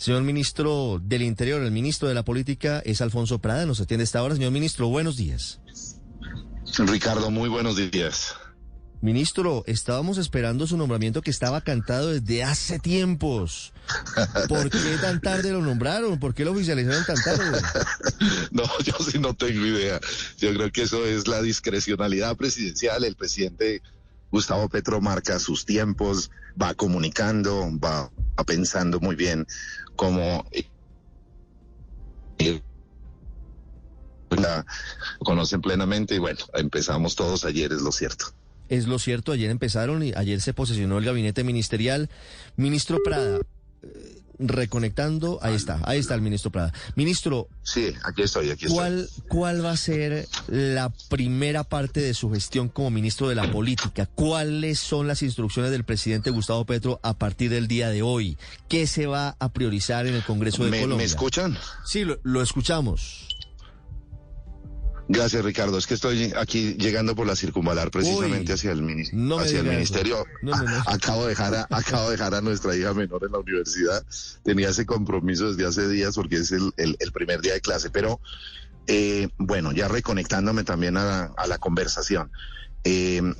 Señor ministro del Interior, el ministro de la Política es Alfonso Prada, nos atiende a esta hora. Señor ministro, buenos días. Ricardo, muy buenos días. Ministro, estábamos esperando su nombramiento que estaba cantado desde hace tiempos. ¿Por qué tan tarde lo nombraron? ¿Por qué lo oficializaron tan tarde? No, yo sí no tengo idea. Yo creo que eso es la discrecionalidad presidencial. El presidente Gustavo Petro marca sus tiempos, va comunicando, va pensando muy bien cómo la conocen plenamente y bueno, empezamos todos ayer, es lo cierto. Es lo cierto, ayer empezaron y ayer se posesionó el gabinete ministerial. Ministro Prada, reconectando, ahí está el ministro Prada. Ministro. Sí, aquí estoy. ¿Cuál va a ser la primera parte de su gestión como ministro de la Política? ¿Cuáles son las instrucciones del presidente Gustavo Petro a partir del día de hoy? ¿Qué se va a priorizar en el Congreso de Colombia? ¿Me escuchan? Sí, lo escuchamos. Gracias, Ricardo. Es que estoy aquí llegando por la circunvalar precisamente hacia el ministerio. No. Acabo de dejar a nuestra hija menor en la universidad. Tenía ese compromiso desde hace días porque es el primer día de clase. Pero, bueno, ya reconectándome también a la conversación.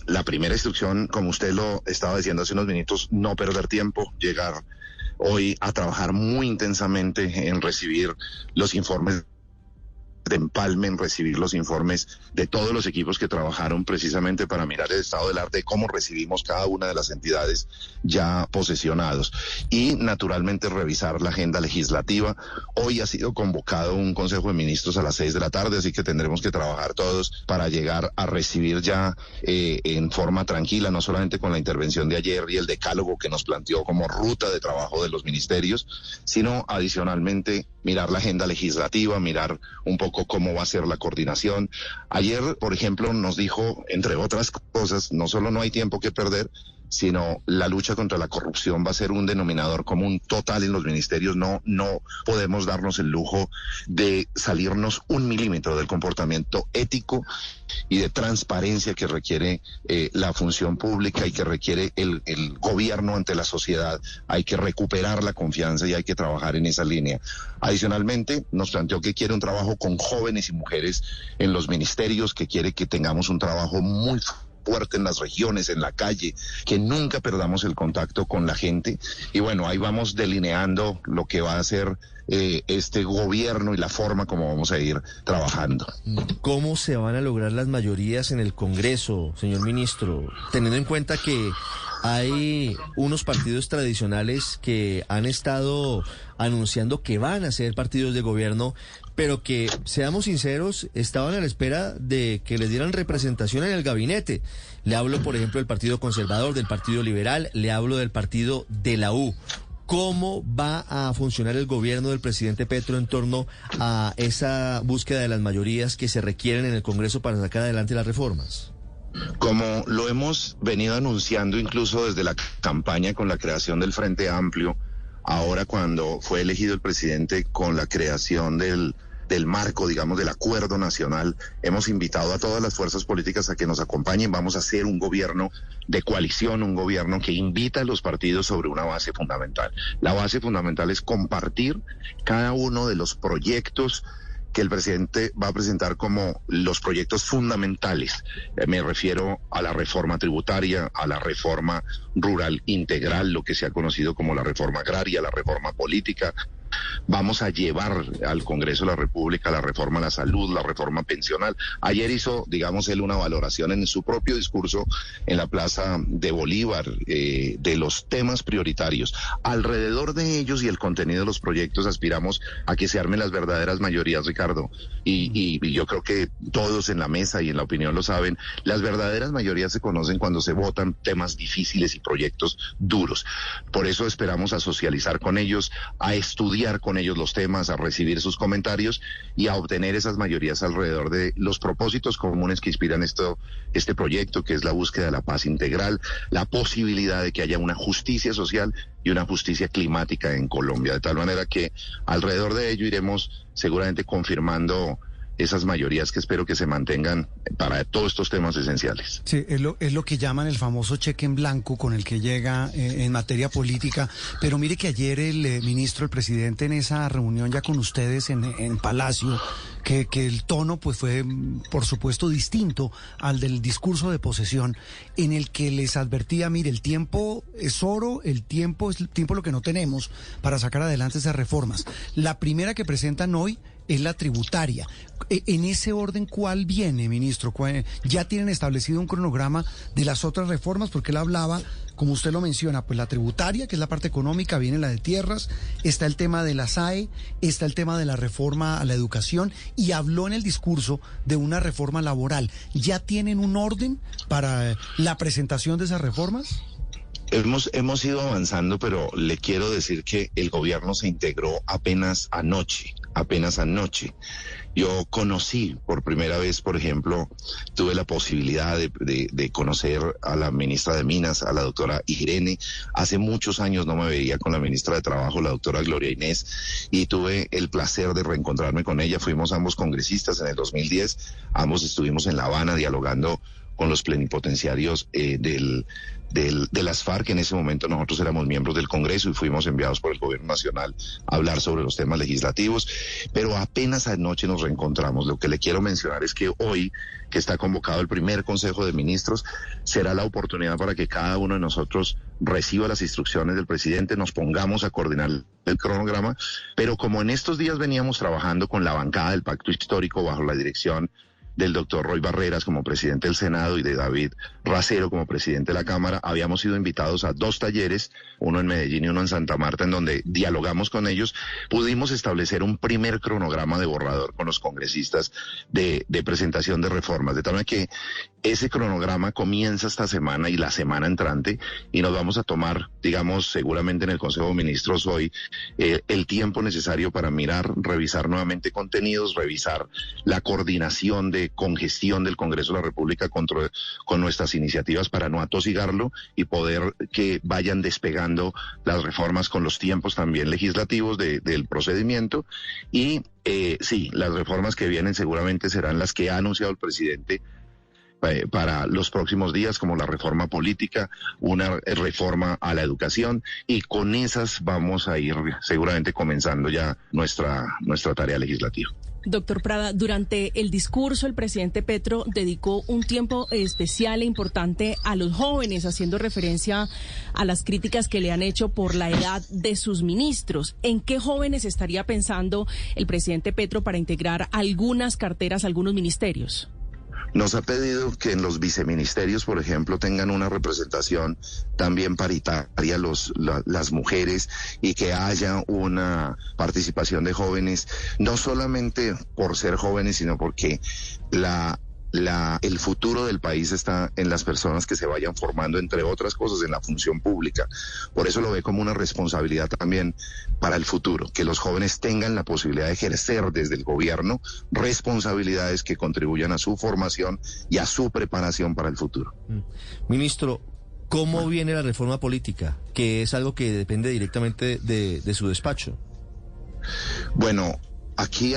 La primera instrucción, como usted lo estaba diciendo hace unos minutos, no perder tiempo, llegar hoy a trabajar muy intensamente en recibir los informes de empalme, en recibir los informes de todos los equipos que trabajaron precisamente para mirar el estado del arte, cómo recibimos cada una de las entidades ya posesionados y naturalmente revisar la agenda legislativa. Hoy ha sido convocado un Consejo de Ministros a las 6 de la tarde, así que tendremos que trabajar todos para llegar a recibir ya en forma tranquila, no solamente con la intervención de ayer y el decálogo que nos planteó como ruta de trabajo de los ministerios, sino adicionalmente mirar la agenda legislativa, mirar un poco cómo va a ser la coordinación. Ayer, por ejemplo, nos dijo, entre otras cosas, no solo no hay tiempo que perder, sino la lucha contra la corrupción va a ser un denominador común total en los ministerios. No podemos darnos el lujo de salirnos un milímetro del comportamiento ético y de transparencia que requiere la función pública y que requiere el gobierno ante la sociedad. Hay que recuperar la confianza y hay que trabajar en esa línea. Adicionalmente, nos planteó que quiere un trabajo con jóvenes y mujeres en los ministerios, que quiere que tengamos un trabajo muy fuerte en las regiones, en la calle, que nunca perdamos el contacto con la gente. Y bueno, ahí vamos delineando lo que va a ser este gobierno y la forma como vamos a ir trabajando. ¿Cómo se van a lograr las mayorías en el Congreso, señor ministro? Teniendo en cuenta que hay unos partidos tradicionales que han estado anunciando que van a ser partidos de gobierno, pero que, seamos sinceros, estaban a la espera de que les dieran representación en el gabinete. Le hablo, por ejemplo, del Partido Conservador, del Partido Liberal, le hablo del partido de la U. ¿Cómo va a funcionar el gobierno del presidente Petro en torno a esa búsqueda de las mayorías que se requieren en el Congreso para sacar adelante las reformas? Como lo hemos venido anunciando incluso desde la campaña con la creación del Frente Amplio, ahora cuando fue elegido el presidente con la creación del marco, digamos, del acuerdo nacional, hemos invitado a todas las fuerzas políticas a que nos acompañen. Vamos a hacer un gobierno de coalición, un gobierno que invita a los partidos sobre una base fundamental. La base fundamental es compartir cada uno de los proyectos que el presidente va a presentar como los proyectos fundamentales. Me refiero a la reforma tributaria, a la reforma rural integral, lo que se ha conocido como la reforma agraria, la reforma política. Vamos a llevar al Congreso de la República la reforma a la salud, la reforma pensional. Ayer hizo, digamos, él una valoración en su propio discurso en la Plaza de Bolívar de los temas prioritarios. Alrededor de ellos y el contenido de los proyectos aspiramos a que se armen las verdaderas mayorías, Ricardo. Y yo creo que todos en la mesa y en la opinión lo saben, las verdaderas mayorías se conocen cuando se votan temas difíciles y proyectos duros. Por eso esperamos a socializar con ellos, a estudiar con ellos los temas, a recibir sus comentarios y a obtener esas mayorías alrededor de los propósitos comunes que inspiran este proyecto, que es la búsqueda de la paz integral, la posibilidad de que haya una justicia social y una justicia climática en Colombia, de tal manera que alrededor de ello iremos seguramente confirmando esas mayorías que espero que se mantengan para todos estos temas esenciales. Sí, es lo que llaman el famoso cheque en blanco con el que llega en materia política. Pero mire que ayer el ministro, el presidente, en esa reunión ya con ustedes en Palacio, que el tono pues fue, por supuesto, distinto al del discurso de posesión, en el que les advertía, mire, el tiempo es oro, el tiempo es lo que no tenemos para sacar adelante esas reformas. La primera que presentan hoy es la tributaria. En ese orden, ¿cuál viene, ministro? ¿Ya tienen establecido un cronograma de las otras reformas? Porque él hablaba, como usted lo menciona, pues la tributaria, que es la parte económica, viene la de tierras, está el tema de la SAE, está el tema de la reforma a la educación, y habló en el discurso de una reforma laboral. ¿Ya tienen un orden para la presentación de esas reformas? Hemos ido avanzando, pero le quiero decir que el gobierno se integró apenas anoche. Yo conocí por primera vez, por ejemplo, tuve la posibilidad de conocer a la ministra de Minas, a la doctora Irene. Hace muchos años no me veía con la ministra de Trabajo, la doctora Gloria Inés, y tuve el placer de reencontrarme con ella. Fuimos ambos congresistas en el 2010, ambos estuvimos en La Habana dialogando con los plenipotenciarios de las FARC. En ese momento nosotros éramos miembros del Congreso y fuimos enviados por el Gobierno Nacional a hablar sobre los temas legislativos, pero apenas anoche nos reencontramos. Lo que le quiero mencionar es que hoy, que está convocado el primer Consejo de Ministros, será la oportunidad para que cada uno de nosotros reciba las instrucciones del presidente, nos pongamos a coordinar el cronograma, pero como en estos días veníamos trabajando con la bancada del Pacto Histórico bajo la dirección del doctor Roy Barreras como presidente del Senado y de David Racero como presidente de la Cámara, habíamos sido invitados a 2 talleres, uno en Medellín y uno en Santa Marta, en donde dialogamos con ellos. Pudimos establecer un primer cronograma de borrador con los congresistas de presentación de reformas, de tal manera que ese cronograma comienza esta semana y la semana entrante, y nos vamos a tomar, digamos, seguramente en el Consejo de Ministros hoy, el tiempo necesario para mirar, revisar nuevamente contenidos, revisar la coordinación de congestión del Congreso de la República con nuestras iniciativas para no atosigarlo y poder que vayan despegando las reformas con los tiempos también legislativos del procedimiento. Y sí, las reformas que vienen seguramente serán las que ha anunciado el presidente para los próximos días, como la reforma política, una reforma a la educación, y con esas vamos a ir seguramente comenzando ya nuestra tarea legislativa. Doctor Prada, durante el discurso el presidente Petro dedicó un tiempo especial e importante a los jóvenes, haciendo referencia a las críticas que le han hecho por la edad de sus ministros. ¿En qué jóvenes estaría pensando el presidente Petro para integrar algunas carteras, algunos ministerios? Nos ha pedido que en los viceministerios, por ejemplo, tengan una representación también paritaria las mujeres, y que haya una participación de jóvenes, no solamente por ser jóvenes, sino porque el futuro del país está en las personas que se vayan formando, entre otras cosas, en la función pública. Por eso lo ve como una responsabilidad también para el futuro, que los jóvenes tengan la posibilidad de ejercer desde el gobierno responsabilidades que contribuyan a su formación y a su preparación para el futuro. Ministro, ¿cómo viene la reforma política? Que es algo que depende directamente de su despacho. Bueno, aquí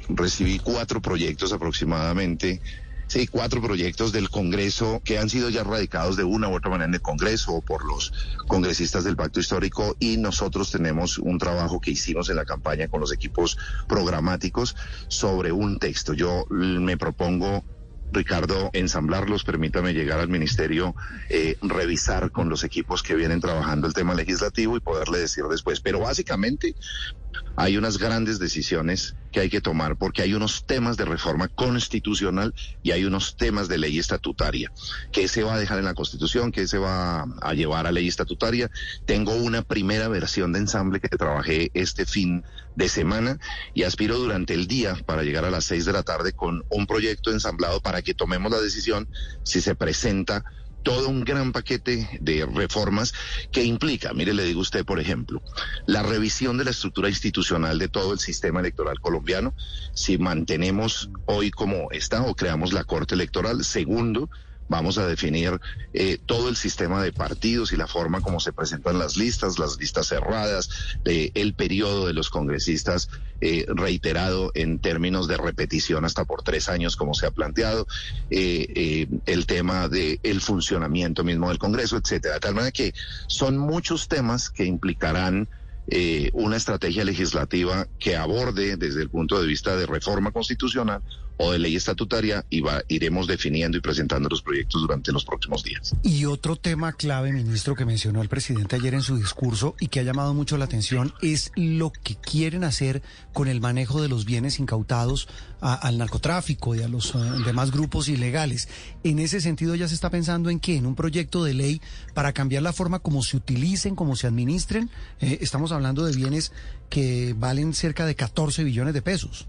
recibí 4 proyectos aproximadamente, 4 proyectos del Congreso que han sido ya radicados de una u otra manera en el Congreso o por los congresistas del Pacto Histórico, y nosotros tenemos un trabajo que hicimos en la campaña con los equipos programáticos sobre un texto. Yo me propongo, Ricardo, ensamblarlos, permítame llegar al ministerio, revisar con los equipos que vienen trabajando el tema legislativo y poderle decir después. Pero básicamente hay unas grandes decisiones que hay que tomar, porque hay unos temas de reforma constitucional y hay unos temas de ley estatutaria. ¿Qué se va a dejar en la Constitución? ¿Qué se va a llevar a ley estatutaria? Tengo una primera versión de ensamble que trabajé este fin de semana y aspiro durante el día para llegar a las 6 de la tarde con un proyecto ensamblado para que tomemos la decisión si se presenta todo un gran paquete de reformas que implica, mire, le digo a usted, por ejemplo, la revisión de la estructura institucional de todo el sistema electoral colombiano, si mantenemos hoy como está o creamos la Corte Electoral. Segundo, vamos a definir todo el sistema de partidos y la forma como se presentan las listas cerradas, el periodo de los congresistas reiterado en términos de repetición hasta por 3 años, como se ha planteado, el tema del funcionamiento mismo del Congreso, etcétera. De tal manera que son muchos temas que implicarán una estrategia legislativa que aborde desde el punto de vista de reforma constitucional o de ley estatutaria, y iremos definiendo y presentando los proyectos durante los próximos días. Y otro tema clave, ministro, que mencionó el presidente ayer en su discurso y que ha llamado mucho la atención es lo que quieren hacer con el manejo de los bienes incautados al narcotráfico y a los demás grupos ilegales. En ese sentido, ¿ya se está pensando en qué? ¿En un proyecto de ley para cambiar la forma como se utilicen, como se administren? Estamos hablando de bienes que valen cerca de 14 billones de pesos.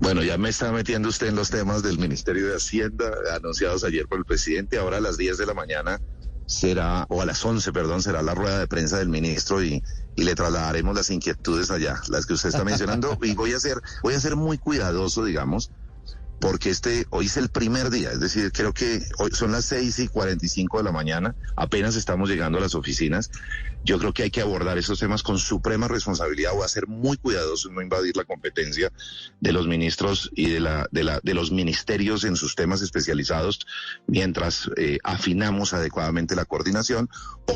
Bueno, ya me está metiendo usted en los temas del Ministerio de Hacienda, anunciados ayer por el presidente. Ahora a las 10 de la mañana o a las 11, será la rueda de prensa del ministro y le trasladaremos las inquietudes allá, las que usted está mencionando. Y voy a ser muy cuidadoso, digamos, porque hoy es el primer día, es decir, creo que hoy son las 6:45 de la mañana, apenas estamos llegando a las oficinas. Yo creo que hay que abordar esos temas con suprema responsabilidad. Voy a ser muy cuidadoso en no invadir la competencia de los ministros y de los ministerios en sus temas especializados, mientras afinamos adecuadamente la coordinación.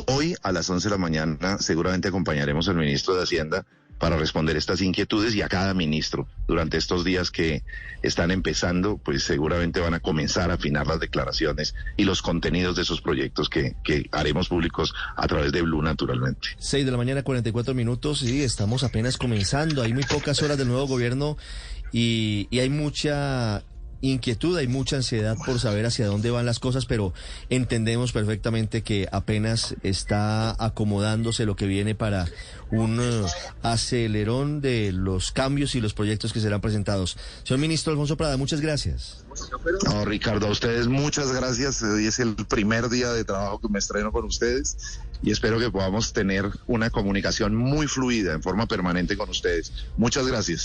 Hoy a las 11 de la mañana seguramente acompañaremos al ministro de Hacienda para responder estas inquietudes, y a cada ministro durante estos días que están empezando, pues seguramente van a comenzar a afinar las declaraciones y los contenidos de esos proyectos que haremos públicos a través de Blue, naturalmente. 6 de la mañana, 44 minutos, y estamos apenas comenzando. Hay muy pocas horas del nuevo gobierno y hay mucha inquietud, hay mucha ansiedad por saber hacia dónde van las cosas, pero entendemos perfectamente que apenas está acomodándose lo que viene para un acelerón de los cambios y los proyectos que serán presentados. Señor ministro Alfonso Prada, muchas gracias. No, Ricardo, a ustedes muchas gracias. Hoy es el primer día de trabajo que me estreno con ustedes y espero que podamos tener una comunicación muy fluida en forma permanente con ustedes. Muchas gracias.